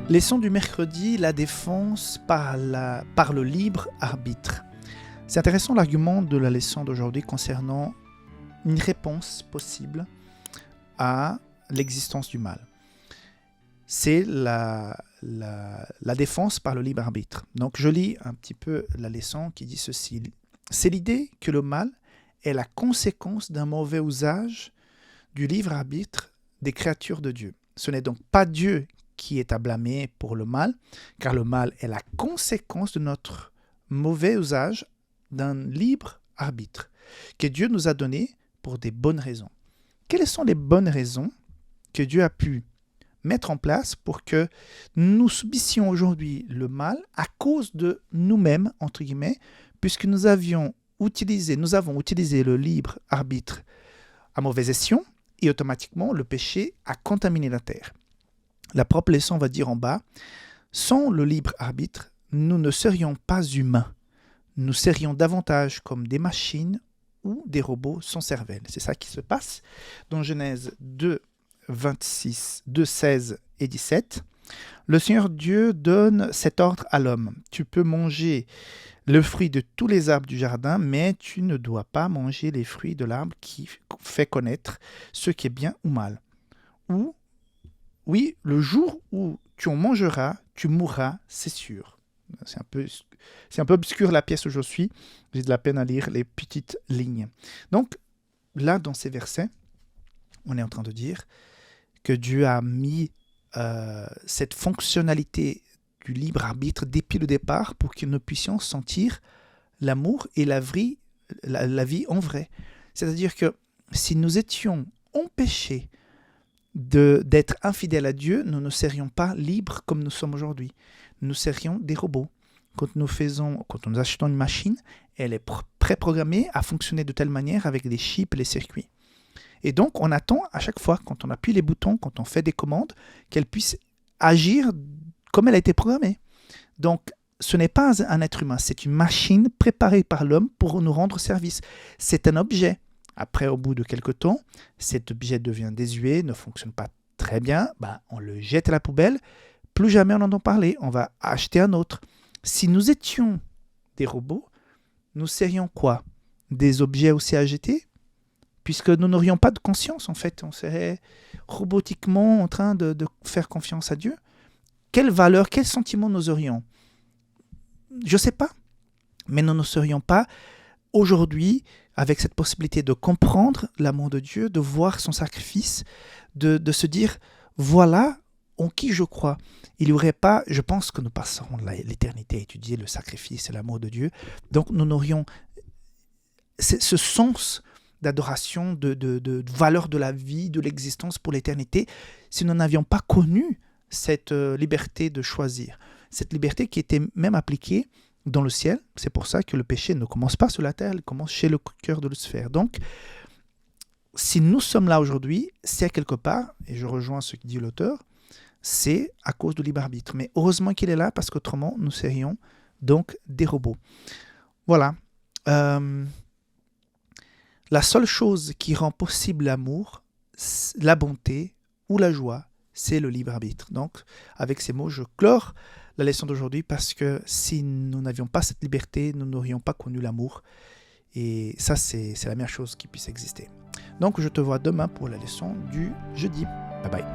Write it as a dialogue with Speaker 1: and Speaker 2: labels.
Speaker 1: Leçon du mercredi, la défense par le libre arbitre. C'est intéressant l'argument de la leçon d'aujourd'hui concernant une réponse possible à l'existence du mal. C'est la défense par le libre arbitre. Donc je lis un petit peu la leçon qui dit ceci. C'est l'idée que le mal est la conséquence d'un mauvais usage du libre arbitre des créatures de Dieu. Ce n'est donc pas Dieu qui est à blâmer pour le mal, car le mal est la conséquence de notre mauvais usage d'un libre arbitre que Dieu nous a donné pour des bonnes raisons. Quelles sont les bonnes raisons que Dieu a pu mettre en place pour que nous subissions aujourd'hui le mal à cause de nous-mêmes, entre guillemets, puisque nous avons utilisé le libre arbitre à mauvais escient et automatiquement le péché a contaminé la terre. La propre leçon va dire en bas, sans le libre arbitre, nous ne serions pas humains. Nous serions davantage comme des machines ou des robots sans cervelle. C'est ça qui se passe dans Genèse 2, 26, 2, 16 et 17. Le Seigneur Dieu donne cet ordre à l'homme. Tu peux manger le fruit de tous les arbres du jardin, mais tu ne dois pas manger les fruits de l'arbre qui fait connaître ce qui est bien ou mal. Ou, oui, le jour où tu en mangeras, tu mourras, c'est sûr. C'est un peu obscur la pièce où je suis. J'ai de la peine à lire les petites lignes. Donc, là, dans ces versets, on est en train de dire que Dieu a mis cette fonctionnalité du libre arbitre depuis le départ pour que nous puissions sentir l'amour et la vie en vrai. C'est-à-dire que si nous étions empêchés d'être infidèles à Dieu, nous ne serions pas libres comme nous sommes aujourd'hui. Nous serions des robots. Quand nous achetons une machine, elle est préprogrammée à fonctionner de telle manière avec les chips et les circuits. Et donc, on attend à chaque fois, quand on appuie les boutons, quand on fait des commandes, qu'elle puisse agir comme elle a été programmée. Donc, ce n'est pas un être humain, c'est une machine préparée par l'homme pour nous rendre service. C'est un objet. Après, au bout de quelques temps, cet objet devient désuet, ne fonctionne pas très bien, on le jette à la poubelle, plus jamais on en entend parler, on va acheter un autre. Si nous étions des robots, nous serions quoi? Des objets aussi à jeter? Puisque nous n'aurions pas de conscience, en fait, on serait robotiquement en train de faire confiance à Dieu. Quelle valeur, quel sentiment nous aurions? Je ne sais pas, mais nous ne serions pas aujourd'hui avec cette possibilité de comprendre l'amour de Dieu, de voir son sacrifice, de se dire, voilà en qui je crois. Il n'y aurait pas, je pense que nous passerons l'éternité à étudier le sacrifice et l'amour de Dieu, donc nous n'aurions ce sens d'adoration, de valeur de la vie, de l'existence pour l'éternité, si nous n'avions pas connu cette liberté de choisir. Cette liberté qui était même appliquée dans le ciel. C'est pour ça que le péché ne commence pas sur la terre, il commence chez le cœur de Lucifer. Donc, si nous sommes là aujourd'hui, c'est quelque part, et je rejoins ce que dit l'auteur, c'est à cause du libre arbitre. Mais heureusement qu'il est là, parce qu'autrement, nous serions donc des robots. Voilà. La seule chose qui rend possible l'amour, la bonté ou la joie, c'est le libre arbitre. Donc, avec ces mots, je clore la leçon d'aujourd'hui parce que si nous n'avions pas cette liberté, nous n'aurions pas connu l'amour. Et ça, c'est la meilleure chose qui puisse exister. Donc, je te vois demain pour la leçon du jeudi. Bye bye.